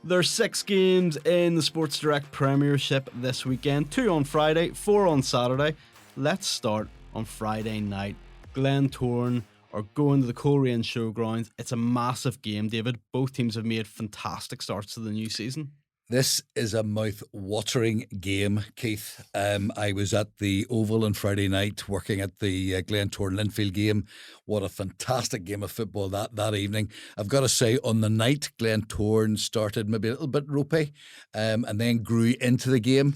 There's 6 games in the Sports Direct Premiership this weekend. 2 on Friday, 4 on Saturday. Let's start on Friday night. Glentoran are going to the Coleraine Showgrounds. It's a massive game, David. Both teams have made fantastic starts to the new season. This is a mouth-watering game, Keith. I was at the Oval on Friday night working at the Glentoran Linfield game. What a fantastic game of football that evening. I've got to say, on the night, Glentoran started maybe a little bit ropey and then grew into the game.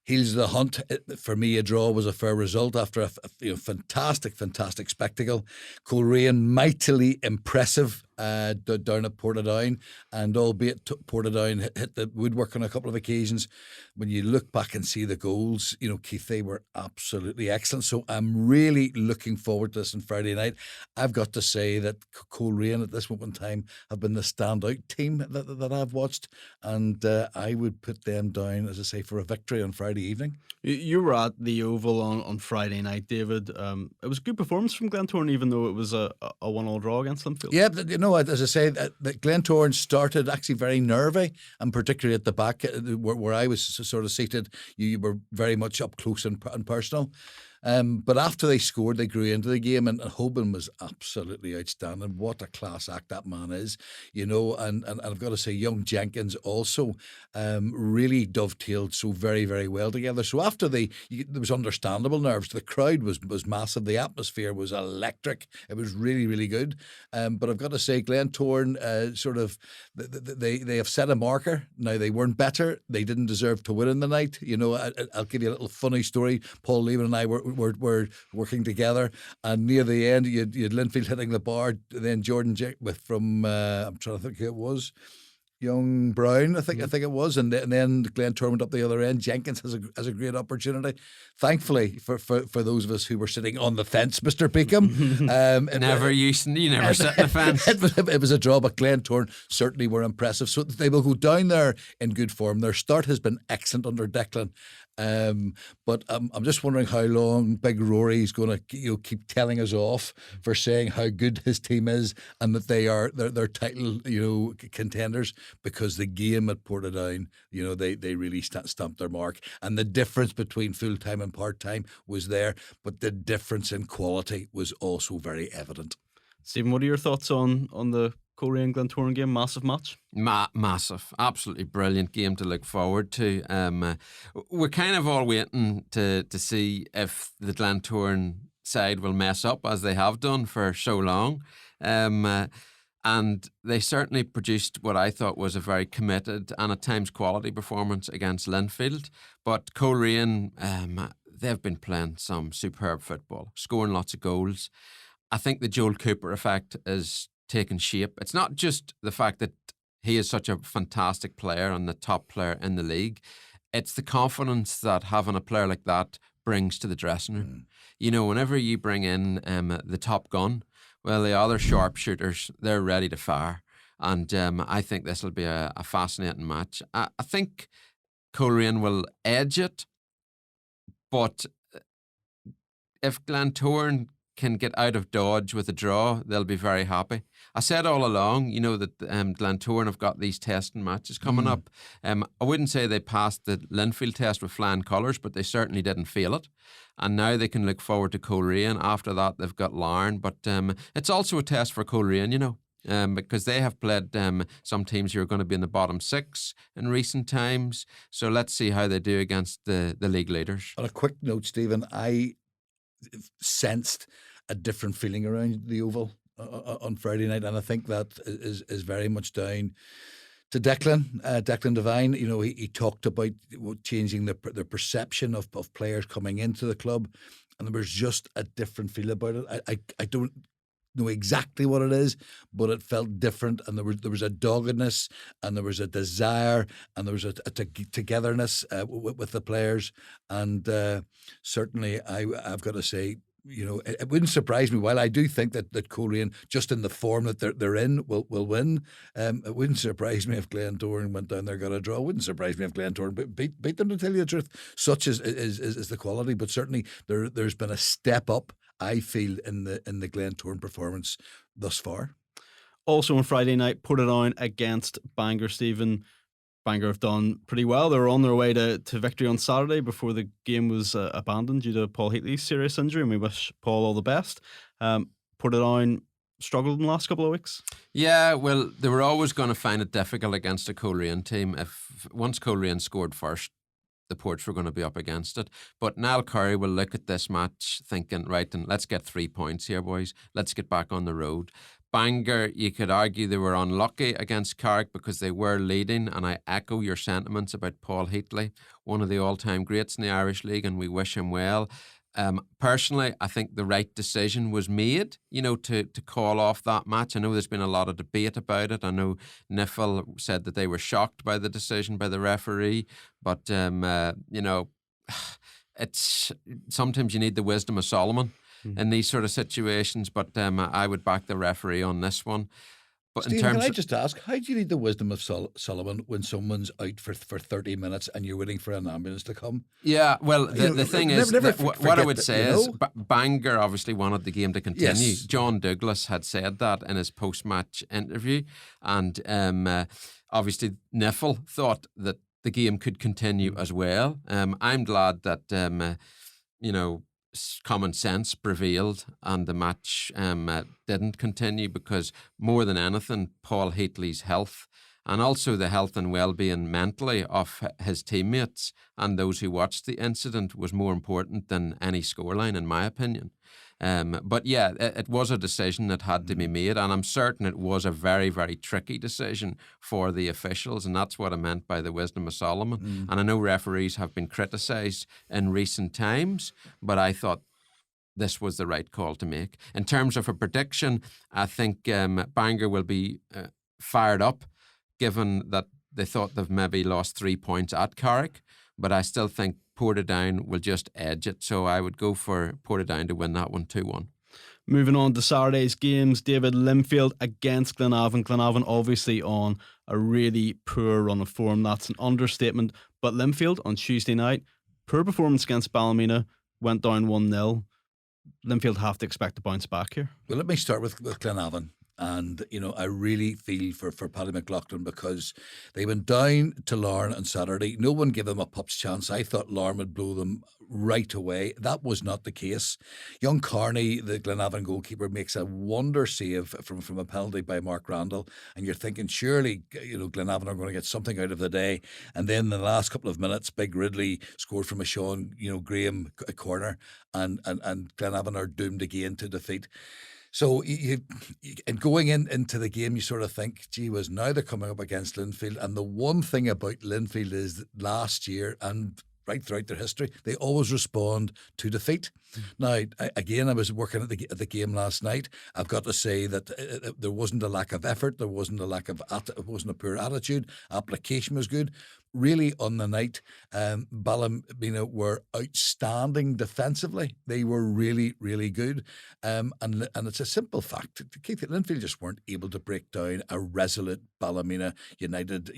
Heels of the hunt. For me, a draw was a fair result after a fantastic spectacle. Coleraine mightily impressive down at Portadown, and albeit Portadown hit the woodwork on a couple of occasions, when you look back and see the goals, Keith, they were absolutely excellent. So I'm really looking forward to this on Friday night. I've got to say that Coleraine at this moment in time have been the standout team that I've watched, and I would put them down, as I say, for a victory on Friday evening. You were at the Oval on Friday night, David. It was a good performance from Glentoran, even though it was a 1-1 draw against Linfield. Yeah, as I say, that Glentoran started actually very nervy, and particularly at the back where I was sort of seated, you were very much up close and personal. But after they scored, they grew into the game, and Hoban was absolutely outstanding. What a class act that man is, and I've got to say, young Jenkins also really dovetailed so very, very well together. So after there was understandable nerves. The crowd was massive. The atmosphere was electric. It was really, really good. But I've got to say, Glentoran they have set a marker. Now, they weren't better. They didn't deserve to win in the night. I'll give you a little funny story. Paul Lehman and I were working together, and near the end you had Linfield hitting the bar, then Jordan from I'm trying to think who it was, Young Brown, I think it was, and then Glentoran went up the other end. Jenkins has a great opportunity. Thankfully for those of us who were sitting on the fence, Mr. Beacom, you never sit on the fence. It was a draw, but Glentoran certainly were impressive. So they will go down there in good form. Their start has been excellent under Declan. But I'm just wondering how long Big Rory is going to keep telling us off for saying how good his team is and that they're title contenders, because the game at Portadown, they really stamped their mark, and the difference between full time and part time was there, but the difference in quality was also very evident. Stephen, what are your thoughts on the Coleraine Glentoran game? Massive match? Massive. Absolutely brilliant game to look forward to. We're kind of all waiting to see if the Glentoran side will mess up, as they have done for so long. And they certainly produced what I thought was a very committed and at times quality performance against Linfield. But Coleraine, they've been playing some superb football, scoring lots of goals. I think the Joel Cooper effect is taking shape. It's not just the fact that he is such a fantastic player and the top player in the league. It's the confidence that having a player like that brings to the dressing room. Whenever you bring in the top gun, well, the other sharpshooters, they're ready to fire. And I think this will be a fascinating match. I think Coleraine will edge it, but if Glentoran can get out of dodge with a draw, they'll be very happy. I said all along, that Glentoran have got these testing matches coming up. I wouldn't say they passed the Linfield test with flying colours, but they certainly didn't fail it. And now they can look forward to Coleraine. After that, they've got Larne. But it's also a test for Coleraine, because they have played some teams who are going to be in the bottom 6 in recent times. So let's see how they do against the league leaders. On a quick note, Stephen, I sensed a different feeling around the Oval on Friday night, and I think that is very much down to Declan Devine. He talked about changing the perception of players coming into the club, and there was just a different feel about it. I don't know exactly what it is, but it felt different, and there was a doggedness, and there was a desire, and there was a togetherness with the players, and certainly I've got to say, it wouldn't surprise me. While I do think that Coleraine, just in the form that they're in, will win, it wouldn't surprise me if Glentoran went down there, got a draw. It wouldn't surprise me if Glentoran beat them, to tell you the truth. Such is the quality, but certainly there's been a step up, I feel, in the Glentoran performance thus far. Also on Friday night, Portadown against Bangor, Stephen. Bangor have done pretty well. They were on their way to victory on Saturday before the game was abandoned due to Paul Heatley's serious injury, and we wish Paul all the best. Portadown struggled in the last couple of weeks. Yeah, well, they were always going to find it difficult against a Coleraine team. Once Coleraine scored first, the Ports were going to be up against it. But Niall Curry will look at this match thinking, right, then let's get 3 points here, boys. Let's get back on the road. Bangor, you could argue they were unlucky against Carrick because they were leading, and I echo your sentiments about Paul Heatley, one of the all-time greats in the Irish League, and we wish him well. Personally, I think the right decision was made, to call off that match. I know there's been a lot of debate about it. I know NIFL said that they were shocked by the decision by the referee, but, it's sometimes you need the wisdom of Solomon in these sort of situations, but I would back the referee on this one. But Stephen, can I just ask, how do you need the wisdom of Solomon when someone's out for 30 minutes and you're waiting for an ambulance to come? Yeah, well, the thing is, what I would say is Bangor obviously wanted the game to continue. Yes. John Douglas had said that in his post-match interview, and obviously NIFL thought that the game could continue as well. I'm glad that, common sense prevailed and the match didn't continue, because more than anything, Paul Heatley's health and also the health and well-being mentally of his teammates and those who watched the incident was more important than any scoreline, in my opinion. But yeah, it was a decision that had to be made, and I'm certain it was a very, very tricky decision for the officials, and that's what I meant by the wisdom of Solomon. And I know referees have been criticised in recent times, but I thought this was the right call to make. In terms of a prediction, I think Bangor will be fired up, given that they thought they've maybe lost 3 points at Carrick, but I still think Portadown will just edge it. So I would go for Portadown to win that one 2-1. Moving on to Saturday's games, David, Linfield against Glenavon. Glenavon obviously on a really poor run of form. That's an understatement. But Linfield on Tuesday night, poor performance against Ballymena, went down 1-0. Linfield have to expect to bounce back here. Well, let me start with Glenavon. And, I really feel for Paddy McLaughlin, because they went down to Larne on Saturday. No one gave them a pup's chance. I thought Larne would blow them right away. That was not the case. Young Carney, the Glenavon goalkeeper, makes a wonder save from a penalty by Mark Randall. And you're thinking, surely, Glenavon are going to get something out of the day. And then in the last couple of minutes, Big Ridley scored from a Sean, Graham corner. And Glenavon are doomed again to defeat. So and going into the game, you sort of think, gee whiz, now they're coming up against Linfield. And the one thing about Linfield is that last year and right throughout their history, they always respond to defeat. Now, again, I was working at the game last night. I've got to say that there wasn't a lack of effort. There wasn't it wasn't a poor attitude. Application was good. Really, on the night, Ballymena were outstanding defensively. They were really, really good. And it's a simple fact. Keith, Linfield just weren't able to break down a resolute Ballymena United,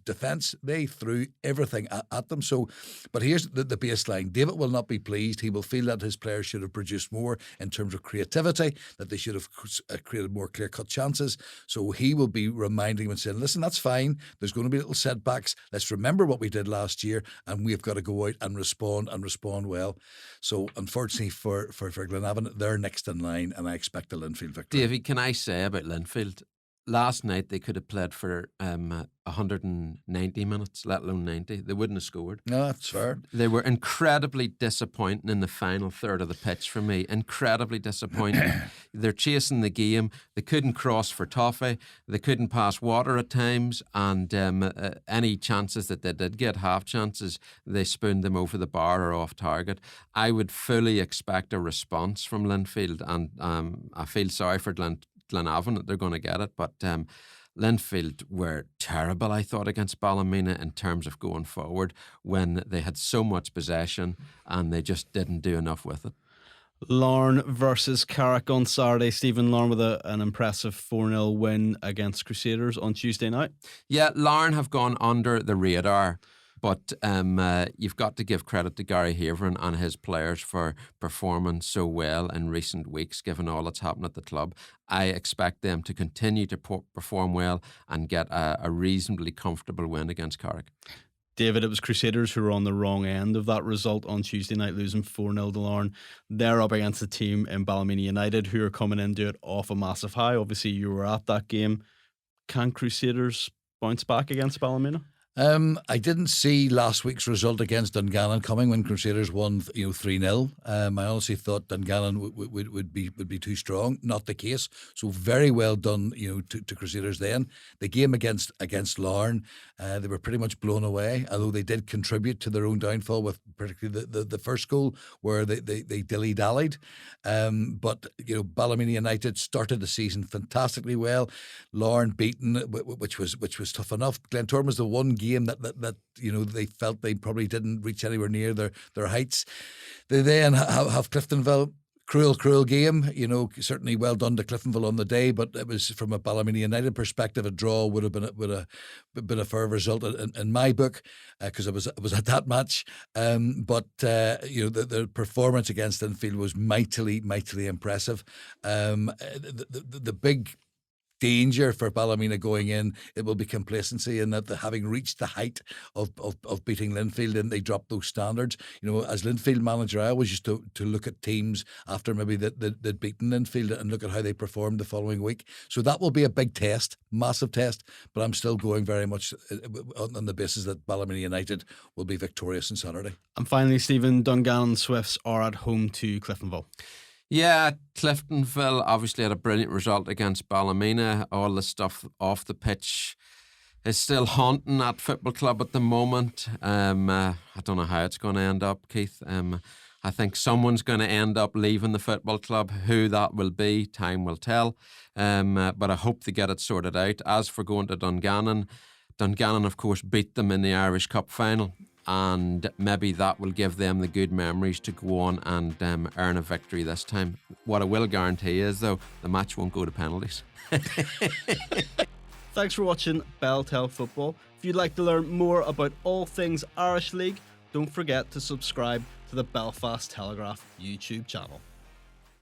defence. They threw everything at them. So, but here's the baseline. David will not be pleased. He will feel that his players should have produced more in terms of creativity, that they should have created more clear-cut chances. So he will be reminding them and saying, listen, that's fine. There's going to be little setbacks. Let's remember what we did last year, and we've got to go out and respond well. So unfortunately for Glenavon, they're next in line, and I expect a Linfield victory. Davey, can I say about Linfield? Last night they could have played for 190 minutes, let alone 90. They wouldn't have scored. No, that's fair. They were incredibly disappointing in the final third of the pitch for me. Incredibly disappointing. They're chasing the game. They couldn't cross for toffee. They couldn't pass water at times. And any chances that they did get, half chances, they spooned them over the bar or off target. I would fully expect a response from Linfield. And I feel sorry for Glenavon that they're going to get it, but Linfield were terrible, I thought, against Ballymena in terms of going forward when they had so much possession and they just didn't do enough with it. Larne versus Carrick on Saturday. Stephen, Larne with an impressive 4-0 win against Crusaders on Tuesday night. Yeah, Larne have gone under the radar But you've got to give credit to Gary Haverin and his players for performing so well in recent weeks, given all that's happened at the club. I expect them to continue to perform well and get a reasonably comfortable win against Carrick. David, it was Crusaders who were on the wrong end of that result on Tuesday night, losing 4-0 to Larne. They're up against a team in Ballymena United who are coming into it off a massive high. Obviously, you were at that game. Can Crusaders bounce back against Ballymena? I didn't see last week's result against Dungannon coming when Crusaders won 3-0. I honestly thought Dungannon would be too strong. Not the case. So very well done to Crusaders then. The game against Larne, they were pretty much blown away, although they did contribute to their own downfall with particularly the first goal where they dilly-dallied. But Ballymena United started the season fantastically well. Larne beaten, which was tough enough. Glentoran was the one game that they felt they probably didn't reach anywhere near their heights. They then have Cliftonville. Cruel game, certainly well done to Cliftonville on the day, but it was from a Ballymena United perspective, a draw would have been a fair result in my book, because I was at that match. But the performance against Linfield was mightily impressive. The big danger for Ballymena going in, it will be complacency, in that having reached the height of beating Linfield, and they dropped those standards. As Linfield manager, I always used to look at teams after maybe they'd beaten Linfield and look at how they performed the following week. So that will be a big test, massive test, but I'm still going very much on the basis that Ballymena United will be victorious on Saturday. And finally, Stephen, Dungannon Swifts are at home to Cliftonville. Yeah, Cliftonville obviously had a brilliant result against Ballymena. All the stuff off the pitch is still haunting that football club at the moment. I don't know how it's going to end up, Keith. I think someone's going to end up leaving the football club. Who that will be, time will tell. But I hope they get it sorted out. As for going to Dungannon, of course, beat them in the Irish Cup final. And maybe that will give them the good memories to go on and earn a victory this time. What I will guarantee is, though, the match won't go to penalties. Thanks for watching BelTel Football. If you'd like to learn more about all things Irish League, don't forget to subscribe to the Belfast Telegraph YouTube channel.